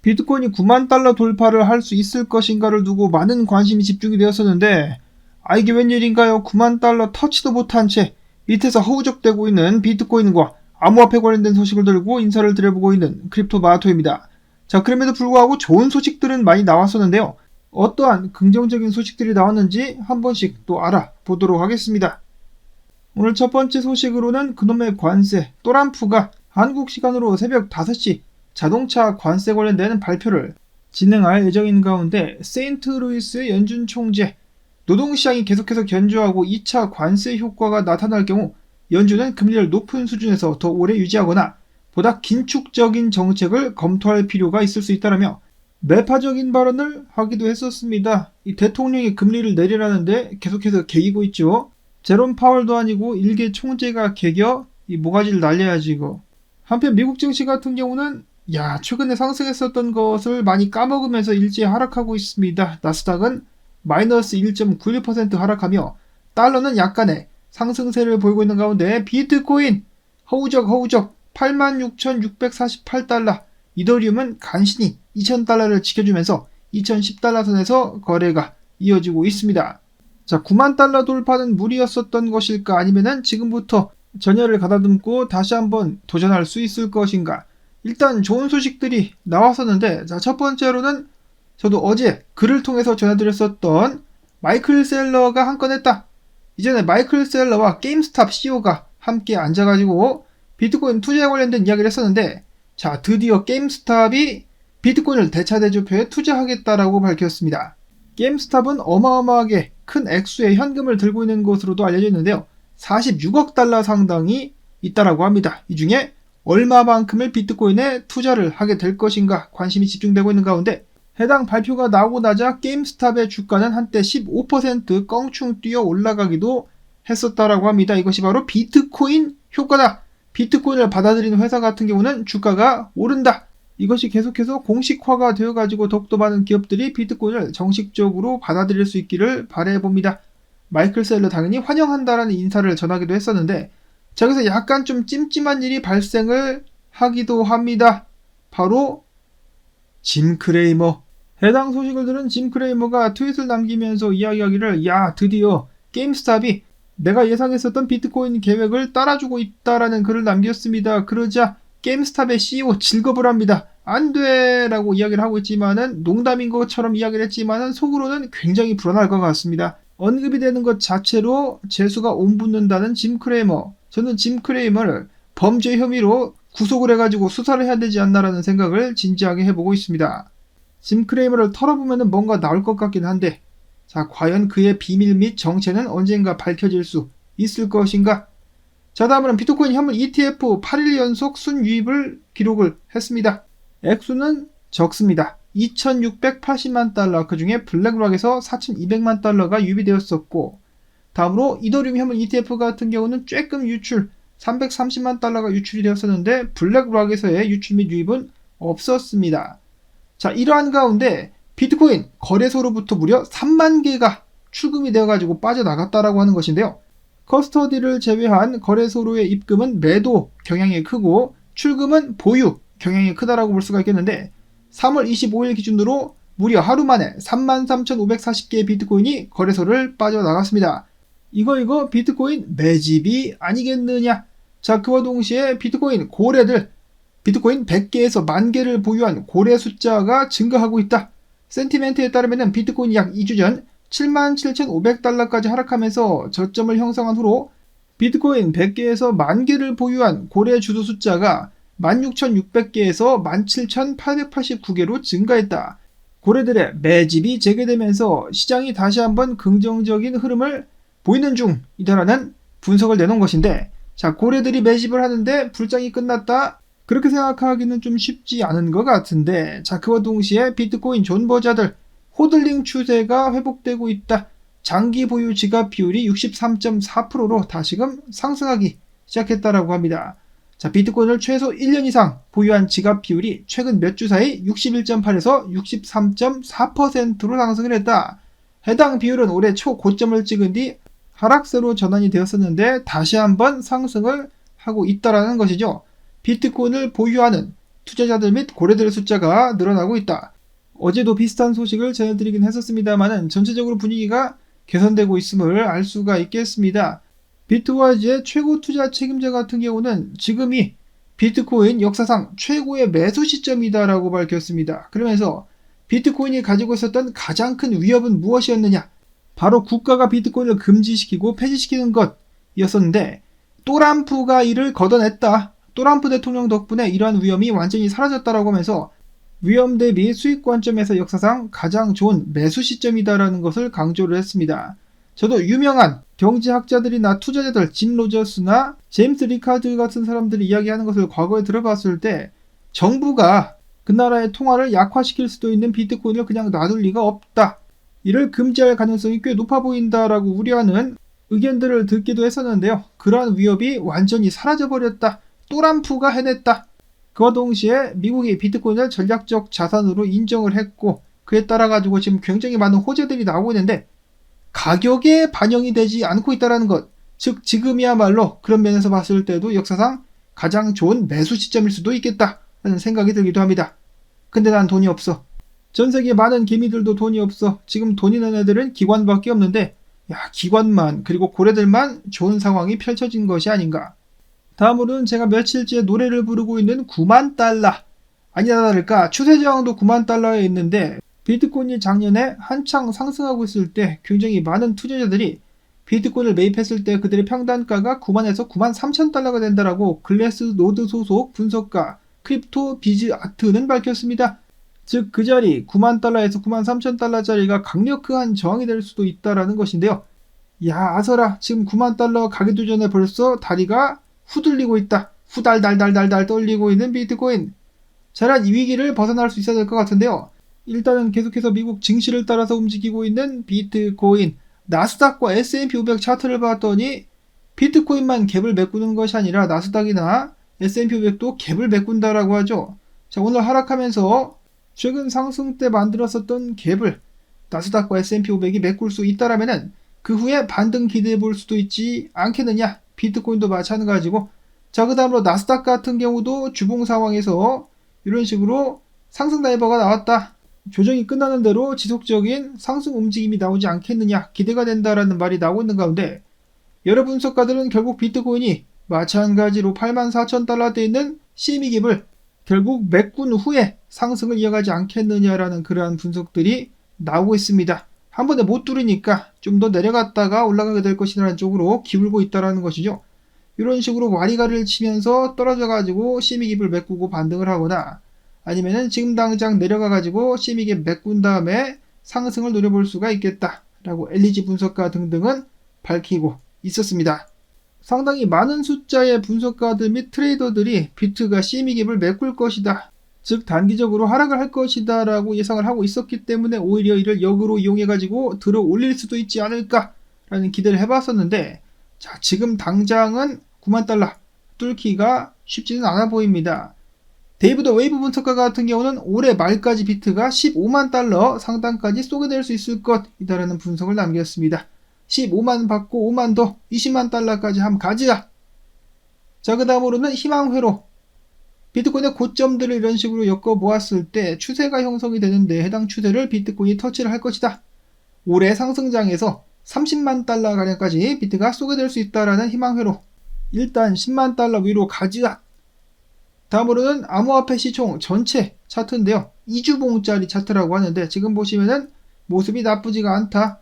비트코인이 9만 달러 돌파를 할 수 있을 것인가를 두고 많은 관심이 집중이 되었었는데, 이게 웬일인가요? 9만 달러 터치도 못한 채 밑에서 허우적대고 있는 비트코인과 암호화폐 관련된 소식을 들고 인사를 드려보고 있는 크립토마토입니다. 자, 그럼에도 불구하고 좋은 소식들은 많이 나왔었는데요. 어떠한 긍정적인 소식들이 나왔는지 한 번씩 또 알아보도록 하겠습니다. 오늘 첫 번째 소식으로는 그놈의 관세, 또람프가 한국 시간으로 새벽 5시 자동차 관세 관련된 발표를 진행할 예정인 가운데 세인트루이스의 연준 총재, 노동시장이 계속해서 견조하고 2차 관세 효과가 나타날 경우 연준은 금리를 높은 수준에서 더 오래 유지하거나 보다 긴축적인 정책을 검토할 필요가 있을 수 있다라며 매파적인 발언을 하기도 했었습니다. 이 대통령이 금리를 내리라는데 계속해서 개기고 있죠. 제롬 파월도 아니고 일개 총재가 개겨 이 모가지를 날려야지 이거. 한편 미국 증시 같은 경우는 최근에 상승했었던 것을 많이 까먹으면서 일제히 하락하고 있습니다. 나스닥은 마이너스 1.91% 하락하며 달러는 약간의 상승세를 보이고 있는 가운데 비트코인 허우적 86,648달러, 이더리움은 간신히 2,000달러를 지켜주면서 2,010달러 선에서 거래가 이어지고 있습니다. 자, 9만 달러 돌파는 무리였었던 것일까, 아니면은 지금부터 전열을 가다듬고 다시 한번 도전할 수 있을 것인가? 일단 좋은 소식들이 나왔었는데, 자, 첫 번째로는 저도 어제 글을 통해서 전해드렸었던 마이클 셀러가 한 건 했다. 이전에 마이클 셀러와 게임스탑 CEO가 함께 앉아가지고 비트코인 투자에 관련된 이야기를 했었는데, 자, 드디어 게임스탑이 비트코인을 대차대조표에 투자하겠다라고 밝혔습니다. 게임스탑은 어마어마하게 큰 액수의 현금을 들고 있는 것으로도 알려져 있는데요. 46억 달러 상당이 있다라고 합니다. 이 중에 얼마만큼을 비트코인에 투자를 하게 될 것인가 관심이 집중되고 있는 가운데, 해당 발표가 나오고 나자 게임스탑의 주가는 한때 15% 껑충 뛰어 올라가기도 했었다라고 합니다. 이것이 바로 비트코인 효과다. 비트코인을 받아들이는 회사 같은 경우는 주가가 오른다. 이것이 계속해서 공식화가 되어가지고 더욱더 많은 기업들이 비트코인을 정식적으로 받아들일 수 있기를 바라봅니다. 마이클 셀러 당연히 환영한다라는 인사를 전하기도 했었는데, 자, 여기서 약간 좀 찜찜한 일이 발생을 하기도 합니다. 바로 짐 크레이머. 해당 소식을 들은 짐 크레이머가 트윗을 남기면서 이야기하기를, 드디어 게임스탑이 내가 예상했었던 비트코인 계획을 따라주고 있다라는 글을 남겼습니다. 그러자 게임스탑의 CEO 질겁을 합니다. 안 돼! 라고 이야기를 하고 있지만은, 농담인 것처럼 이야기를 했지만은 속으로는 굉장히 불안할 것 같습니다. 언급이 되는 것 자체로 재수가 옴붙는다는 짐 크레이머. 저는 짐 크레이머를 범죄 혐의로 구속을 해가지고 수사를 해야 되지 않나라는 생각을 진지하게 해보고 있습니다. 짐 크레이머를 털어보면 뭔가 나올 것 같긴 한데, 자, 과연 그의 비밀 및 정체는 언젠가 밝혀질 수 있을 것인가? 자, 다음으로는 비트코인 현물 ETF 8일 연속 순유입을 기록을 했습니다. 액수는 적습니다. 2,680만 달러, 그 중에 블랙락에서 4,200만 달러가 유입이 되었었고, 다음으로 이더리움 현물 ETF 같은 경우는 조금 유출, 330만 달러가 유출이 되었었는데 블랙락에서의 유출 및 유입은 없었습니다. 자, 이러한 가운데 비트코인 거래소로부터 무려 3만 개가 출금이 되어가지고 빠져나갔다라고 하는 것인데요. 커스터디를 제외한 거래소로의 입금은 매도 경향이 크고 출금은 보유 경향이 크다라고 볼 수가 있겠는데, 3월 25일 기준으로 무려 하루 만에 33,540개의 비트코인이 거래소를 빠져나갔습니다. 이거 비트코인 매집이 아니겠느냐? 자, 그와 동시에 비트코인 고래들, 비트코인 100개에서 10,000개를 보유한 고래 숫자가 증가하고 있다. 센티멘트에 따르면 비트코인이 약 2주 전 77,500달러까지 하락하면서 저점을 형성한 후로 비트코인 100개에서 10,000개를 보유한 고래 주도 숫자가 16,600개에서 17,889개로 증가했다. 고래들의 매집이 재개되면서 시장이 다시 한번 긍정적인 흐름을 보이는 중이다라는 분석을 내놓은 것인데, 자, 고래들이 매집을 하는데 불장이 끝났다? 그렇게 생각하기는 좀 쉽지 않은 것 같은데, 자, 그와 동시에 비트코인 존버자들 호들링 추세가 회복되고 있다. 장기 보유 지갑 비율이 63.4%로 다시금 상승하기 시작했다라고 합니다. 자, 비트코인을 최소 1년 이상 보유한 지갑 비율이 최근 몇 주 사이 61.8에서 63.4%로 상승을 했다. 해당 비율은 올해 초고점을 찍은 뒤 하락세로 전환이 되었었는데 다시 한번 상승을 하고 있다라는 것이죠. 비트코인을 보유하는 투자자들 및 거래들의 숫자가 늘어나고 있다. 어제도 비슷한 소식을 전해드리긴 했었습니다만은 전체적으로 분위기가 개선되고 있음을 알 수가 있겠습니다. 비트와이즈의 최고 투자 책임자 같은 경우는 지금이 비트코인 역사상 최고의 매수 시점이다라고 밝혔습니다. 그러면서 비트코인이 가지고 있었던 가장 큰 위협은 무엇이었느냐? 바로 국가가 비트코인을 금지시키고 폐지시키는 것이었었는데 또람프가 이를 걷어냈다. 또람프 대통령 덕분에 이러한 위험이 완전히 사라졌다라고 하면서 위험 대비 수익 관점에서 역사상 가장 좋은 매수 시점이다라는 것을 강조를 했습니다. 저도 유명한 경제학자들이나 투자자들 짐 로저스나 제임스 리카드 같은 사람들이 이야기하는 것을 과거에 들어봤을 때 정부가 그 나라의 통화를 약화시킬 수도 있는 비트코인을 그냥 놔둘 리가 없다. 이를 금지할 가능성이 꽤 높아 보인다라고 우려하는 의견들을 듣기도 했었는데요. 그러한 위협이 완전히 사라져버렸다. 또람프가 해냈다. 그와 동시에 미국이 비트코인을 전략적 자산으로 인정을 했고 그에 따라 가지고 지금 굉장히 많은 호재들이 나오고 있는데 가격에 반영이 되지 않고 있다는 것. 즉 지금이야말로 그런 면에서 봤을 때도 역사상 가장 좋은 매수 시점일 수도 있겠다라는 생각이 들기도 합니다. 근데 난 돈이 없어. 전 세계 많은 개미들도 돈이 없어. 지금 돈 있는 애들은 기관밖에 없는데 기관만 그리고 고래들만 좋은 상황이 펼쳐진 것이 아닌가. 다음으로는 제가 며칠째 노래를 부르고 있는 9만 달러. 아니나 다를까 추세 저항도 9만 달러에 있는데 비트코인이 작년에 한창 상승하고 있을 때 굉장히 많은 투자자들이 비트코인을 매입했을 때 그들의 평단가가 9만에서 9만 3천 달러가 된다라고 글래스 노드 소속 분석가 크립토 비즈 아트는 밝혔습니다. 즉 그 자리 9만 달러에서 9만 3천 달러짜리가 강력한 저항이 될 수도 있다라는 것인데요. 야 아서라 지금 9만 달러 가기도 전에 벌써 다리가 후들리고 있다. 후달달달달달 떨리고 있는 비트코인. 차라리 이 위기를 벗어날 수 있어야 될 것 같은데요. 일단은 계속해서 미국 증시를 따라서 움직이고 있는 비트코인, 나스닥과 S&P 500 차트를 봤더니 비트코인만 갭을 메꾸는 것이 아니라 나스닥이나 S&P 500도 갭을 메꾼다라고 하죠. 자, 오늘 하락하면서 최근 상승 때 만들었었던 갭을 나스닥과 S&P 500이 메꿀 수 있다라면은 그 후에 반등 기대해 볼 수도 있지 않겠느냐. 비트코인도 마찬가지고. 자, 그 다음으로 나스닥 같은 경우도 주봉 상황에서 이런 식으로 상승 다이버가 나왔다. 조정이 끝나는 대로 지속적인 상승 움직임이 나오지 않겠느냐 기대가 된다라는 말이 나오고 있는 가운데 여러 분석가들은 결국 비트코인이 마찬가지로 84,000달러대에 있는 CME 갭을 결국 메꾼 후에 상승을 이어가지 않겠느냐라는 그러한 분석들이 나오고 있습니다. 한 번에 못 뚫으니까 좀 더 내려갔다가 올라가게 될 것이라는 쪽으로 기울고 있다라는 것이죠. 이런 식으로 와리가리를 치면서 떨어져가지고 CME 갭을 메꾸고 반등을 하거나 아니면은 지금 당장 내려가가지고 CME 갭 메꾼 다음에 상승을 노려볼 수가 있겠다라고 LG 분석가 등등은 밝히고 있었습니다. 상당히 많은 숫자의 분석가들 및 트레이더들이 비트가 CME 갭을 메꿀 것이다. 즉 단기적으로 하락을 할 것이다 라고 예상을 하고 있었기 때문에 오히려 이를 역으로 이용해가지고 들어 올릴 수도 있지 않을까 라는 기대를 해봤었는데 자 지금 당장은 9만 달러 뚫기가 쉽지는 않아 보입니다. 데이브 더 웨이브 분석가 같은 경우는 올해 말까지 비트가 15만 달러 상단까지 쏘게 될 수 있을 것이다라는 분석을 남겼습니다. 15만 받고 5만 더 20만 달러까지 한번 가자. 자 그 다음으로는 희망회로 비트코인의 고점들을 이런 식으로 엮어보았을 때 추세가 형성이 되는데 해당 추세를 비트코인이 터치를 할 것이다. 올해 상승장에서 30만 달러 가량까지 비트가 쏘게 될 수 있다라는 희망회로 일단 10만 달러 위로 가자. 다음으로는 암호화폐 시총 전체 차트인데요. 2주봉짜리 차트라고 하는데 지금 보시면은 모습이 나쁘지가 않다.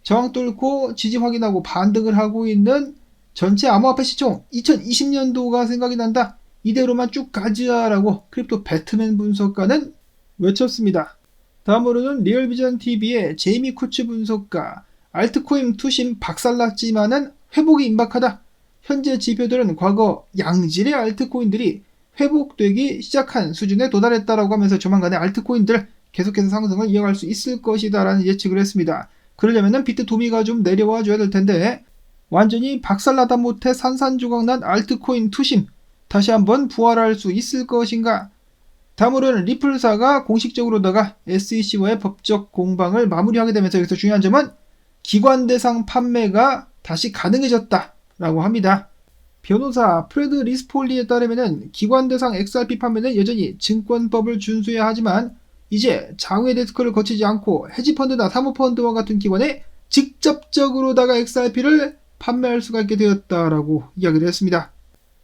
저항 뚫고 지지 확인하고 반등을 하고 있는 전체 암호화폐 시총 2020년도가 생각이 난다. 이대로만 쭉 가지라고 크립토 배트맨 분석가는 외쳤습니다. 다음으로는 리얼비전TV의 제이미 쿠츠 분석가 알트코인 투심 박살났지만은 회복이 임박하다. 현재 지표들은 과거 양질의 알트코인들이 회복되기 시작한 수준에 도달했다라고 하면서 조만간에 알트코인들 계속해서 상승을 이어갈 수 있을 것이다 라는 예측을 했습니다. 그러려면은 비트 도미가 좀 내려와 줘야 될 텐데 완전히 박살나다 못해 산산조각난 알트코인 투심 다시 한번 부활할 수 있을 것인가? 다음으로는 리플사가 공식적으로다가 SEC와의 법적 공방을 마무리하게 되면서 여기서 중요한 점은 기관 대상 판매가 다시 가능해졌다라고 합니다. 변호사 프레드 리스폴리에 따르면 기관 대상 XRP 판매는 여전히 증권법을 준수해야 하지만 이제 장외 데스크를 거치지 않고 헤지펀드나 사모펀드와 같은 기관에 직접적으로다가 XRP를 판매할 수가 있게 되었다라고 이야기를 했습니다.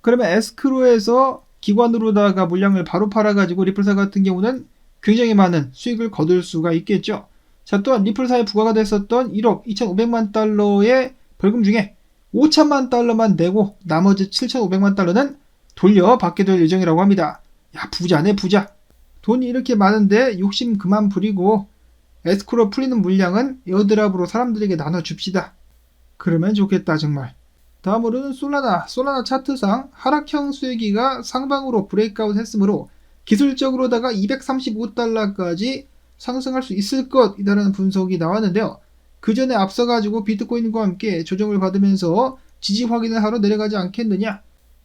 그러면 에스크로에서 기관으로다가 물량을 바로 팔아가지고 리플사 같은 경우는 굉장히 많은 수익을 거둘 수가 있겠죠. 자, 또한 리플사에 부과가 됐었던 1억 2,500만 달러의 벌금 중에 5천만 달러만 내고 나머지 7,500만 달러는 돌려받게 될 예정이라고 합니다. 야, 부자네 부자. 돈이 이렇게 많은데 욕심 그만 부리고 에스크로 풀리는 물량은 에어드랍으로 사람들에게 나눠줍시다. 그러면 좋겠다 정말. 다음으로는 솔라나 차트상 하락형 수혜기가 상방으로 브레이크아웃 했으므로 기술적으로다가 235달러까지 상승할 수 있을 것이라는 분석이 나왔는데요. 그 전에 앞서가지고 비트코인과 함께 조정을 받으면서 지지 확인을 하러 내려가지 않겠느냐.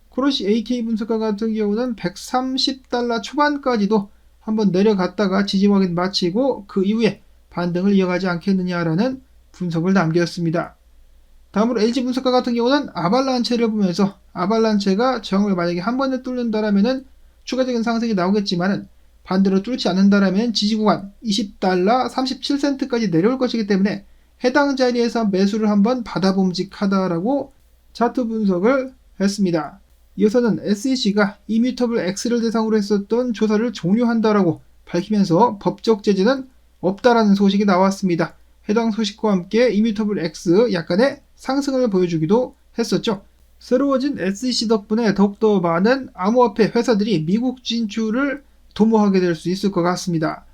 코로시 AK 분석가 같은 경우는 130달러 초반까지도 한번 내려갔다가 지지 확인 마치고 그 이후에 반등을 이어가지 않겠느냐라는 분석을 남겼습니다. 다음으로 LG 분석가 같은 경우는 아발란체를 보면서 아발란체가 저항을 만약에 한 번에 뚫는다라면은 추가적인 상승이 나오겠지만은 반대로 뚫지 않는다라면 지지 구간 20달러 37센트까지 내려올 것이기 때문에 해당 자리에서 매수를 한번 받아봄직하다라고 차트 분석을 했습니다. 이어서는 SEC가 이뮤터블 X를 대상으로 했었던 조사를 종료한다라고 밝히면서 법적 제재는 없다라는 소식이 나왔습니다. 해당 소식과 함께 이뮤터블 X 약간의 상승을 보여주기도 했었죠. 새로워진 SEC 덕분에 더욱더 많은 암호화폐 회사들이 미국 진출을 도모하게 될 수 있을 것 같습니다.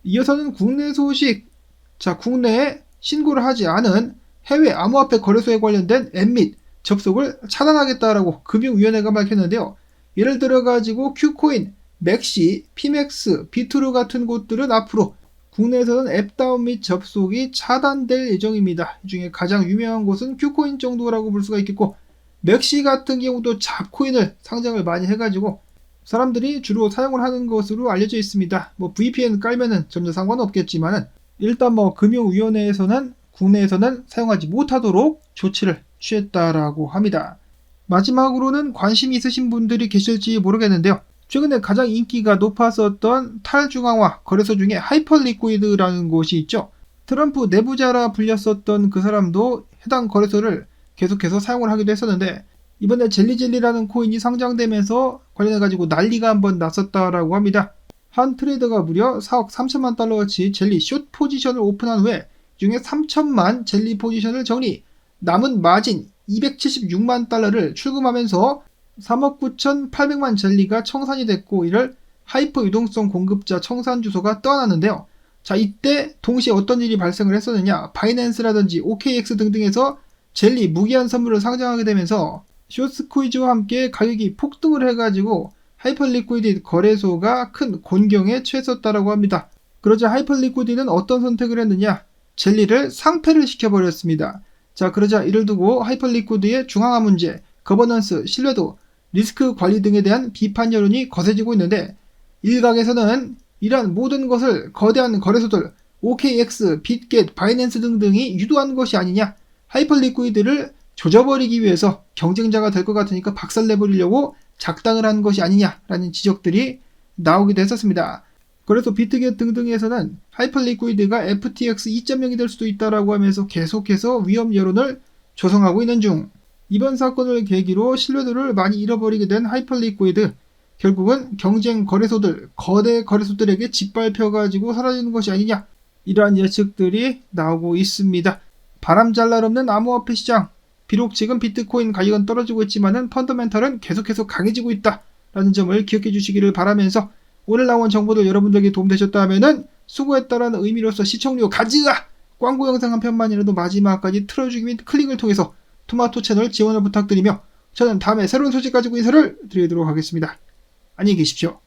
이어서는 국내 소식. 자, 국내에 신고를 하지 않은 해외 암호화폐 거래소에 관련된 앱 및 접속을 차단하겠다라고 금융위원회가 밝혔는데요. 예를 들어가지고 큐코인, 맥시, 피맥스, 비트루 같은 곳들은 앞으로 국내에서는 앱 다운 및 접속이 차단될 예정입니다. 이 중에 가장 유명한 곳은 큐코인 정도라고 볼 수가 있겠고, 맥시 같은 경우도 잡코인을 상장을 많이 해가지고 사람들이 주로 사용을 하는 것으로 알려져 있습니다. 뭐 VPN 깔면은 전혀 상관없겠지만은 일단 뭐 금융위원회에서는 국내에서는 사용하지 못하도록 조치를 취했다라고 합니다. 마지막으로는 관심 있으신 분들이 계실지 모르겠는데요. 최근에 가장 인기가 높았었던 탈중앙화 거래소 중에 하이퍼리퀴드라는 곳이 있죠. 트럼프 내부자라 불렸었던 그 사람도 해당 거래소를 계속해서 사용을 하기도 했었는데 이번에 젤리젤리라는 코인이 상장되면서 관련해가지고 난리가 한번 났었다라고 합니다. 한 트레이더가 무려 4억 3천만 달러어치 젤리 숏 포지션을 오픈한 후에 이 중에 3천만 젤리 포지션을 정리, 남은 마진 276만 달러를 출금하면서 3억 9,800만 젤리가 청산이 됐고 이를 하이퍼 유동성 공급자 청산 주소가 떠났는데요. 자, 이때 동시에 어떤 일이 발생을 했었느냐. 바이낸스라든지 OKX 등등에서 젤리 무기한 선물을 상장하게 되면서 숏스퀴즈와 함께 가격이 폭등을 해가지고 하이퍼리퀴드 거래소가 큰 곤경에 처했었다라고 합니다. 그러자 하이퍼리퀴드는 어떤 선택을 했느냐. 젤리를 상폐를 시켜버렸습니다. 자, 그러자 이를 두고 하이퍼리퀴드의 중앙화 문제, 거버넌스, 신뢰도, 리스크 관리 등에 대한 비판 여론이 거세지고 있는데 일각에서는 이러한 모든 것을 거대한 거래소들 OKX, 빗겟, 바이낸스 등등이 유도한 것이 아니냐, 하이퍼리퀴드를 조져버리기 위해서 경쟁자가 될 것 같으니까 박살내버리려고 작당을 한 것이 아니냐라는 지적들이 나오기도 했었습니다. 그래서 비트겟 등등에서는 하이퍼리퀴드가 FTX 2.0이 될 수도 있다라고 하면서 계속해서 위험 여론을 조성하고 있는 중. 이번 사건을 계기로 신뢰도를 많이 잃어버리게 된 하이퍼리퀴드, 결국은 경쟁 거래소들, 거대 거래소들에게 짓밟혀가지고 사라지는 것이 아니냐, 이러한 예측들이 나오고 있습니다. 바람 잘 날 없는 암호화폐 시장. 비록 지금 비트코인 가격은 떨어지고 있지만은 펀더멘털은 계속해서 강해지고 있다라는 점을 기억해 주시기를 바라면서 오늘 나온 정보들 여러분들에게 도움되셨다면은 수고했다라는 의미로서 시청료 가즈아! 광고 영상 한 편만이라도 마지막까지 틀어주기 및 클릭을 통해서 토마토 채널 지원을 부탁드리며 저는 다음에 새로운 소식 가지고 인사를 드리도록 하겠습니다. 안녕히 계십시오.